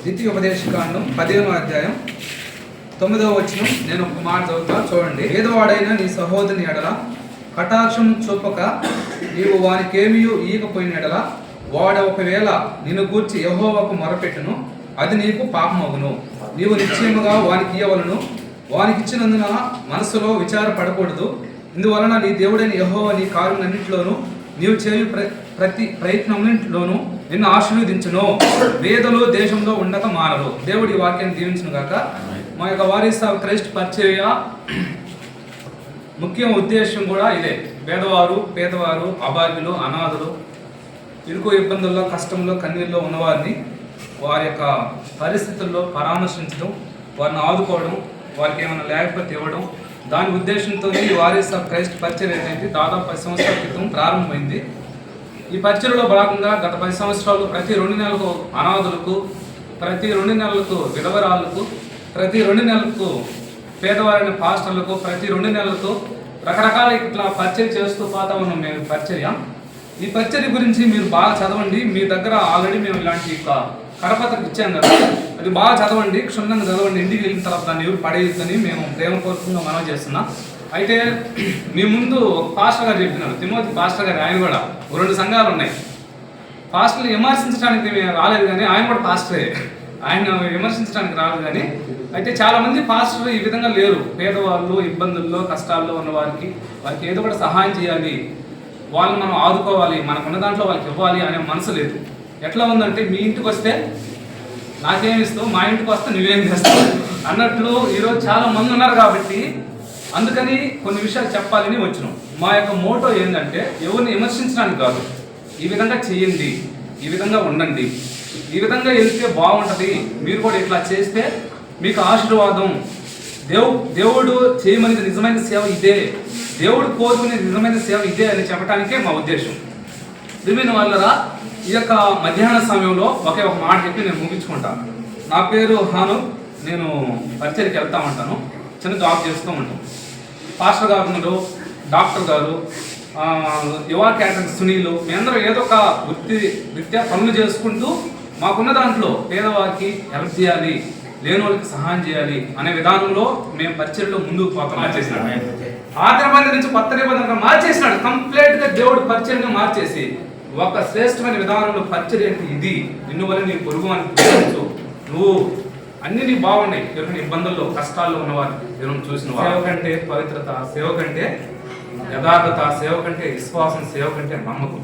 ద్వితీయోపదేశకాండం 15వ అధ్యాయం 9వ వచనం. నేను ఒక మాట చదువుతా, చూడండి. ఏదోవాడైనా నీ సహోదరుని ఎడల కటాక్షం చూపక నీవు వానికేమీ ఈయకపోయిన ఎడల వాడు ఒకవేళ నిన్ను గూర్చి యెహోవాకు మొరపెట్టును, అది నీకు పాపమగును. నీవు నిశ్చయముగా వానికి ఇయ్యవలను. వానికి ఇచ్చినందున మనసులో విచారపడకూడదు. ఇందువలన నీ దేవుడైన యెహోవా నీ కార్యములన్నింటిలోనూ నీవు చేయు ప్రతి ప్రయత్నములన్నింటిలోనూ నిన్ను ఆశీర్వదించును. వేదలు దేశంలో ఉండక మానరు. దేవుడి వాక్యాన్ని దీవించును గాక. మా యొక్క వారీస్ ఆఫ్ క్రైస్ట్ పరిచర్య ముఖ్య ఉద్దేశం కూడా ఇదే. పేదవారు, పేదవారు, అభాగ్యులు, అనాథులు, ఇరుకు ఇబ్బందుల్లో, కష్టంలో, కన్నీళ్ళలో ఉన్నవారిని వారి యొక్క పరిస్థితుల్లో పరామర్శించడం, వారిని ఆదుకోవడం, వారికి ఏమైనా లేకపోతే ఇవ్వడం, దాని ఉద్దేశంతో ఈ వారీస్ ఆఫ్ క్రైస్ట్ పరిచర్య అనేది దాదాపు 10 సంవత్సరాల క్రితం ప్రారంభమైంది. ఈ పరిచర్యలో భాగంగా గత 10 సంవత్సరాలు ప్రతి 2 నెలలకు అనాథులకు, ప్రతి 2 నెలలకు విధవరాళ్లకు, ప్రతి 2 నెలలకు పేదవారైన పాస్టర్లకు, ప్రతి 2 నెలలకు రకరకాల ఇట్లా పరిచర్య చేస్తూ పోతా ఉన్నాం మేము. పరిచర్య, ఈ పరిచర్య గురించి మీరు బాగా చదవండి. మీ దగ్గర ఆల్రెడీ మేము ఇలాంటి కరపత్రం ఇచ్చాం కదా, అది బాగా చదవండి, క్షుణ్ణంగా చదవండి. ఇంటికి వెళ్ళిన తర్వాత దాన్ని ఎవరు పడేయద్దని మేము ప్రేమపూర్వకంగా మనవి చేస్తున్నాం. అయితే మీ ముందు ఒక పాస్టర్ గారు చెప్పినారు, తిమోతి పాస్టర్ గారు. ఆయన కూడా 2 సంఘాలు ఉన్నాయి. పాస్టర్ని విమర్శించడానికి మేము రాలేదు, కానీ ఆయన కూడా పాస్టరే. ఆయన విమర్శించడానికి రాదు. కానీ అయితే చాలామంది పాస్టర్లు ఈ విధంగా లేరు. పేదవాళ్ళు, ఇబ్బందుల్లో, కష్టాల్లో ఉన్న వారికి ఏదో కూడా సహాయం చేయాలి, వాళ్ళని మనం ఆదుకోవాలి, మనకున్న దాంట్లో వాళ్ళకి ఇవ్వాలి అనే మనసు లేదు. ఎట్లా ఉందంటే, మీ ఇంటికి వస్తే నాకేమి ఇస్తావు, మా ఇంటికి వస్తే నువ్వేం చేస్తావు అన్నట్లు ఈరోజు చాలా మంది ఉన్నారు. కాబట్టి అందుకని కొన్ని విషయాలు చెప్పాలని వచ్చినాం. మా యొక్క మోటో ఏంటంటే, ఎవరిని విమర్శించడానికి కాదు, ఈ విధంగా చేయండి, ఈ విధంగా ఉండండి, ఈ విధంగా వెళ్తే బాగుంటుంది, మీరు కూడా ఇట్లా చేస్తే మీకు ఆశీర్వాదం, దేవుడు చేయమనేది నిజమైన సేవ ఇదే, దేవుడు కోరుకునేది నిజమైన సేవ ఇదే అని చెప్పడానికే మా ఉద్దేశం. ప్రియమైన వాళ్ళరా, ఈ యొక్క మధ్యాహ్న సమయంలో ఒకే ఒక మాట చెప్పి నేను ముగించుకుంటాను. నా పేరు హాను, నేను పరిచయకి వెళ్తూ ఉంటాను, చిన్న జాబ్ చేస్తూ ఉంటాను. పాస్టర్ గారు ఉన్నారు, డాక్టర్ గారు, యువ క్యాటరింగ్ సునీలు, మీ అందరూ ఏదో ఒక వృత్తి పనులు చేసుకుంటూ మాకున్న దాంట్లో పేదవారికి హెల్ప్ చేయాలి, లేని వాళ్ళకి సహాయం చేయాలి అనే విధానంలో మేము పరిచర్యలో ముందుకు పోతాం. మార్చేసినాడు, ఆది నిబంధన నుంచి కొత్త నిబంధనగా మార్చేసినాడు. కంప్లీట్గా దేవుడు పరిచర్యను మార్చేసి ఒక శ్రేష్టమైన విధానంలో పరిచర్య అంటే ఇది, నిన్ను వల్ల నీ పొరుగు అని నువ్వు అన్ని నీ బాగున్నాయి. ఎవరైనా ఇబ్బందుల్లో, కష్టాల్లో ఉన్నవారు ఎవరైనా చూసిన సేవ కంటే పవిత్రత, సేవ కంటే యథార్థత, సేవ కంటే విశ్వాసం, సేవ కంటే నమ్మకం.